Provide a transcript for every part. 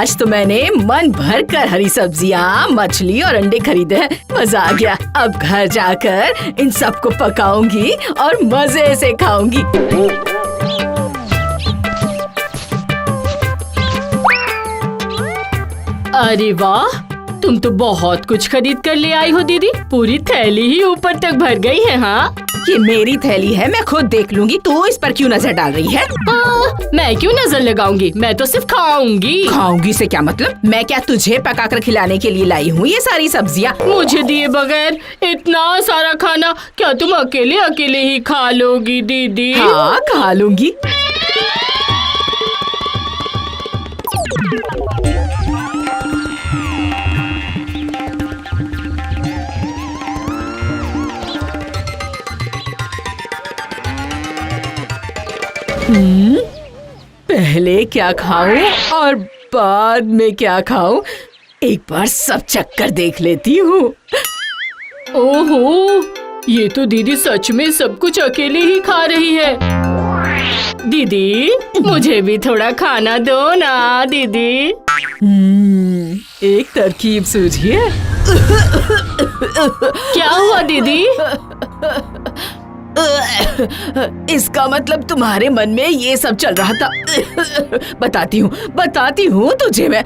आज तो मैंने मन भर कर हरी सब्जियाँ, मछली और अंडे खरीदे हैं। मजा आ गया। अब घर जाकर इन सबको पकाऊंगी और मजे से खाऊंगी। अरे वाह, तुम तो बहुत कुछ खरीद कर ले आई हो दीदी। पूरी थैली ही ऊपर तक भर गई है। हाँ, ये मेरी थैली है, मैं खुद देख लूंगी। तू इस पर क्यों नजर डाल रही है? मैं क्यों नजर लगाऊंगी? मैं तो सिर्फ खाऊंगी। खाऊंगी से क्या मतलब? मैं क्या तुझे पकाकर खिलाने के लिए लाई हूँ ये सारी सब्जियाँ? मुझे दिए बगैर इतना सारा खाना क्या तुम अकेले अकेले ही खा लोगी दीदी? हाँ, खा लूंगी। पहले क्या खाऊं और बाद में क्या खाऊं? एक बार सब चक्कर देख लेती हूँ। ओहो, ये तो दीदी सच में सब कुछ अकेले ही खा रही है। दीदी, मुझे भी थोड़ा खाना दो ना दीदी। एक तरकीब सूझी है। क्या हुआ दीदी? इसका मतलब तुम्हारे मन में ये सब चल रहा था। बताती हूँ तुझे मैं।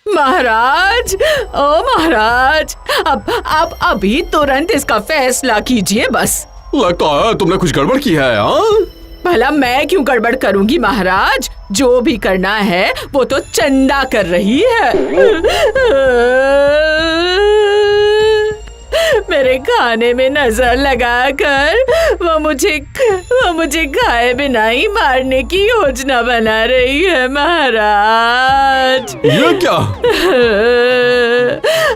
महाराज, ओ महाराज, अब अभी तुरंत इसका फैसला कीजिए बस। लगता है तुमने कुछ गड़बड़ की है। हाँ, भला मैं क्यों गड़बड़ करूंगी महाराज? जो भी करना है वो तो चंदा कर रही है। मेरे खाने में नजर लगाकर वो मुझे खाए बिना ही मारने की योजना बना रही है महाराज। ये क्या?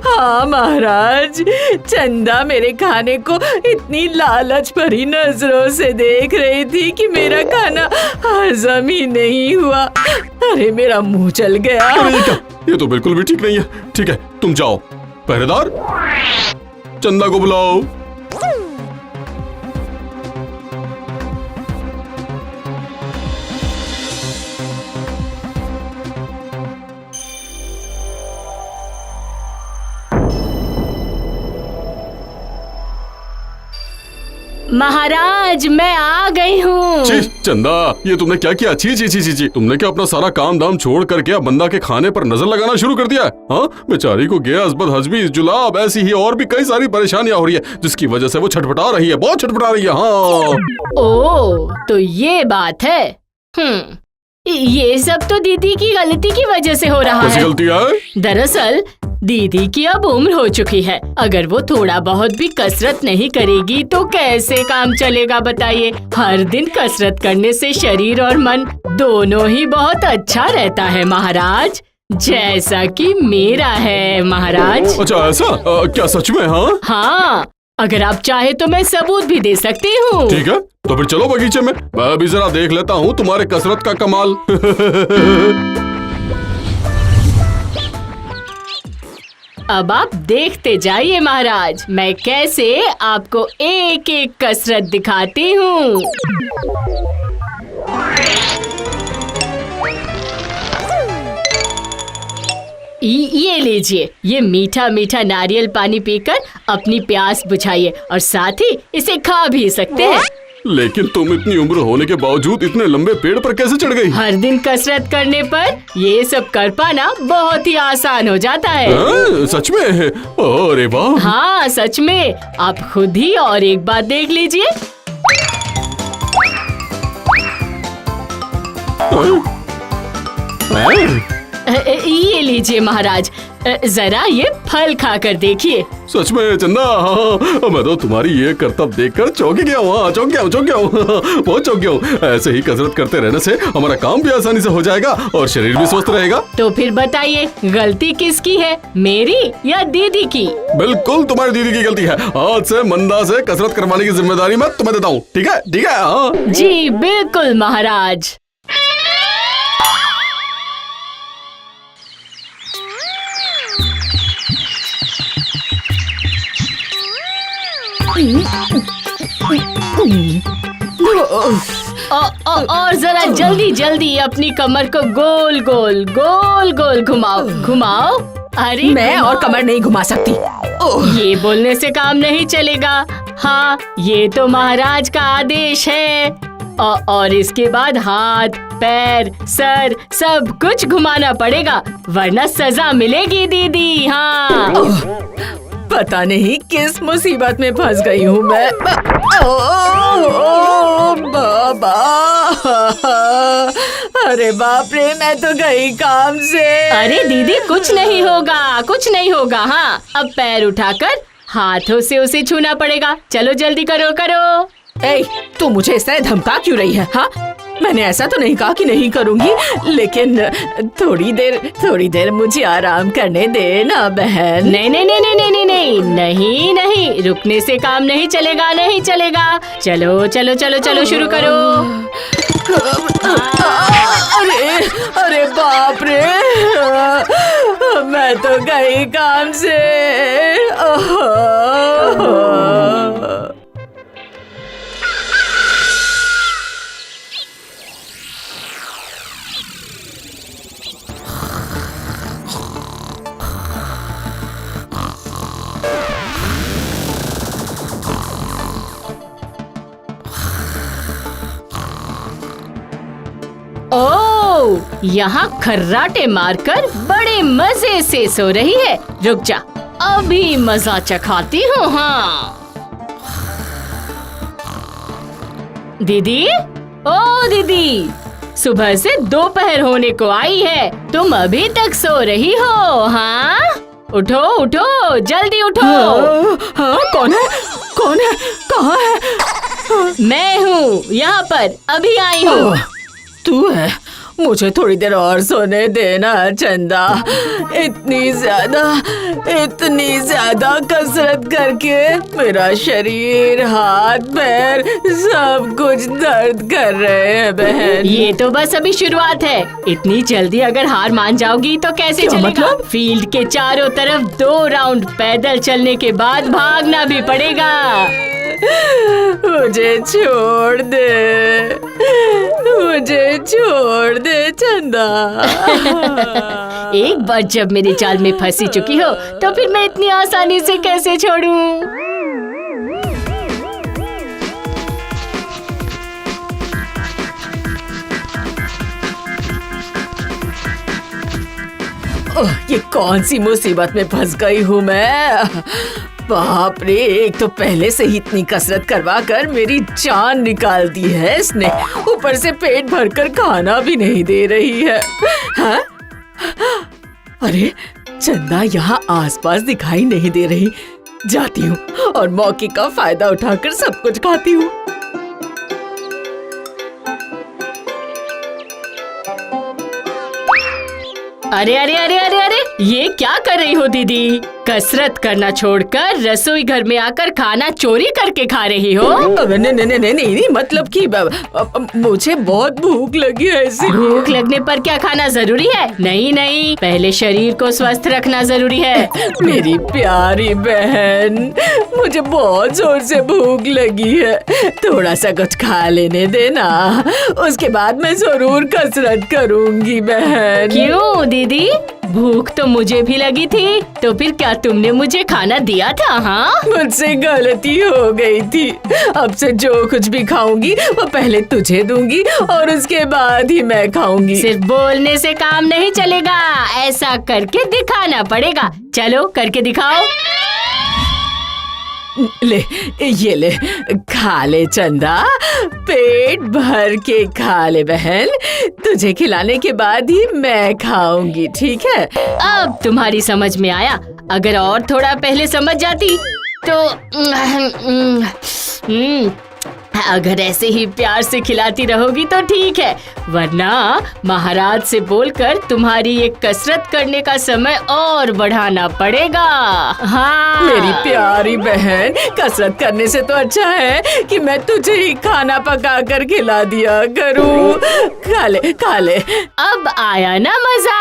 हाँ महाराज, चंदा मेरे खाने को इतनी लालच भरी नजरों से देख रही थी कि मेरा खाना हजम ही नहीं हुआ। अरे मेरा मुंह जल गया। अरे ये क्या? ये तो बिल्कुल भी ठीक नहीं है। ठीक है, तुम जाओ। पहरेदार, चंदा को बुलाओ। महाराज, मैं आ गई हूँ। चंदा, ये तुमने क्या किया? छी छी छी छी छी। तुमने क्या अपना सारा काम दाम छोड़ करके अब बंदा के खाने पर नजर लगाना शुरू कर दिया? हाँ, बेचारी को गैस, बदहजमी, जुलाब, ऐसी ही और भी कई सारी परेशानियां हो रही है, जिसकी वजह से वो छटपटा रही है, बहुत छटपटा रही है। हाँ। ओह, तो ये बात है। ये सब तो दीदी की गलती की वजह से हो रहा कैसी है। गलती है? दरअसल दीदी की अब उम्र हो चुकी है। अगर वो थोड़ा बहुत भी कसरत नहीं करेगी तो कैसे काम चलेगा बताइए? हर दिन कसरत करने से शरीर और मन दोनों ही बहुत अच्छा रहता है महाराज, जैसा कि मेरा है महाराज। अच्छा ऐसा? क्या सच में? हाँ हाँ, अगर आप चाहे तो मैं सबूत भी दे सकती हूँ। ठीक है, तो फिर चलो बगीचे में, मैं भी जरा देख लेता हूँ तुम्हारे कसरत का कमाल। अब आप देखते जाइए महाराज, मैं कैसे आपको एक एक कसरत दिखाती हूँ। ये लीजिए, ये मीठा मीठा नारियल पानी पीकर अपनी प्यास बुझाइए और साथ ही इसे खा भी सकते हैं। लेकिन तुम इतनी उम्र होने के बावजूद इतने लंबे पेड़ पर कैसे चढ़ गई? हर दिन कसरत करने पर ये सब कर पाना बहुत ही आसान हो जाता है। सच में? अरे वाह! हाँ सच में, आप खुद ही और एक बात देख लीजिए। ये लीजिए महाराज, जरा ये फल खाकर देखिए। सच में चंदा? हाँ, मैं तो तुम्हारी ये करतब देखकर चौंक गया हूँ। चौंक गया हूँ, बहुत चौंक गया हूँ। ऐसे ही कसरत करते रहने से हमारा काम भी आसानी से हो जाएगा और शरीर भी स्वस्थ रहेगा। तो फिर बताइए, गलती किसकी है, मेरी या दीदी की? बिल्कुल तुम्हारी दीदी की गलती है। आज से मंदा से कसरत करवाने की जिम्मेदारी मैं तुम्हें देता हूँ। ठीक है? ठीक है। हाँ जी बिल्कुल महाराज। और जरा जल्दी जल्दी अपनी कमर को गोल गोल गोल गोल घुमाओ घुमाओ। अरे मैं और कमर नहीं घुमा सकती। ये बोलने से काम नहीं चलेगा। हाँ, ये तो महाराज का आदेश है। और इसके बाद हाथ पैर सर सब कुछ घुमाना पड़ेगा, वरना सजा मिलेगी दीदी। हाँ, पता नहीं किस मुसीबत में फंस गई हूँ मैं। बाबा, अरे बाप रे, मैं तो गई काम से। अरे दीदी कुछ नहीं होगा, कुछ नहीं होगा। हाँ, अब पैर उठाकर हाथों से उसे छूना पड़ेगा। चलो जल्दी करो करो। ए, तू मुझे इस तरह धमका क्यों रही है? हाँ, मैंने ऐसा तो नहीं कहा कि नहीं करूँगी, लेकिन थोड़ी देर मुझे आराम करने दे ना बहन। नहीं नहीं नहीं नहीं नहीं नहीं नहीं नहीं, रुकने से काम नहीं चलेगा, नहीं चलेगा। चलो चलो चलो चलो शुरू करो। अरे बाप रे, मैं तो गई काम से। ओह, यहाँ खर्राटे मारकर बड़े मजे से सो रही है। रुक जा, अभी मजा चखाती हूँ। हाँ दीदी, ओ दीदी, सुबह से दोपहर होने को आई है, तुम अभी तक सो रही हो? हाँ, उठो उठो, जल्दी उठो। हाँ, कौन है? कौन है? कहाँ है? मैं हूँ, यहाँ पर अभी आई हूँ। तू है? मुझे थोड़ी देर और सोने देना चंदा। इतनी ज्यादा कसरत करके मेरा शरीर, हाथ पैर सब कुछ दर्द कर रहे हैं बहन। ये तो बस अभी शुरुआत है। इतनी जल्दी अगर हार मान जाओगी तो कैसे क्या चलेगा? मतलब? फील्ड के चारों तरफ 2 राउंड पैदल चलने के बाद भागना भी पड़ेगा। मुझे छोड़ दे, मुझे छोड़ दे चंदा। एक बार जब मेरी चाल में फंसी चुकी हो तो फिर मैं इतनी आसानी से कैसे छोड़ूं? ये कौन सी मुसीबत में फंस गई हूँ मैं? बाप रे, एक तो पहले से ही इतनी कसरत करवा कर मेरी जान निकाल दी है इसने, ऊपर से पेट भरकर खाना भी नहीं दे रही है। हाँ? अरे चंदा यहाँ आसपास दिखाई नहीं दे रही। जाती हूँ और मौके का फायदा उठाकर सब कुछ खाती हूँ। अरे अरे अरे अरे अरे, ये क्या कर रही हो दीदी? कसरत करना छोड़कर रसोई घर में आकर खाना चोरी करके खा रही हो? नहीं, मतलब कि मुझे बहुत भूख लगी है। भूख लगने पर क्या खाना जरूरी है? नहीं नहीं, पहले शरीर को स्वस्थ रखना जरूरी है। मेरी प्यारी बहन, मुझे बहुत जोर से भूख लगी है, थोड़ा सा कुछ खा लेने देना, उसके बाद मैं जरूर कसरत करूंगी बहन। क्यों दीदी, भूख तो मुझे भी लगी थी, तो फिर क्या तुमने मुझे खाना दिया था? हाँ, मुझसे गलती हो गई थी। अब से जो कुछ भी खाऊंगी वो पहले तुझे दूंगी और उसके बाद ही मैं खाऊंगी। सिर्फ बोलने से काम नहीं चलेगा, ऐसा करके दिखाना पड़ेगा। चलो करके दिखाओ। ले, ये ले, खा ले चंदा, पेट भर के खा ले बहन, तुझे खिलाने के बाद ही मैं खाऊंगी, ठीक है? अब तुम्हारी समझ में आया। अगर और थोड़ा पहले समझ जाती तो अगर ऐसे ही प्यार से खिलाती रहोगी तो ठीक है, वरना महाराज से बोलकर तुम्हारी ये कसरत करने का समय और बढ़ाना पड़ेगा। हाँ मेरी प्यारी बहन, कसरत करने से तो अच्छा है कि मैं तुझे ही खाना पका कर खिला दिया करूं। खा ले, खा ले। अब आया ना मजा।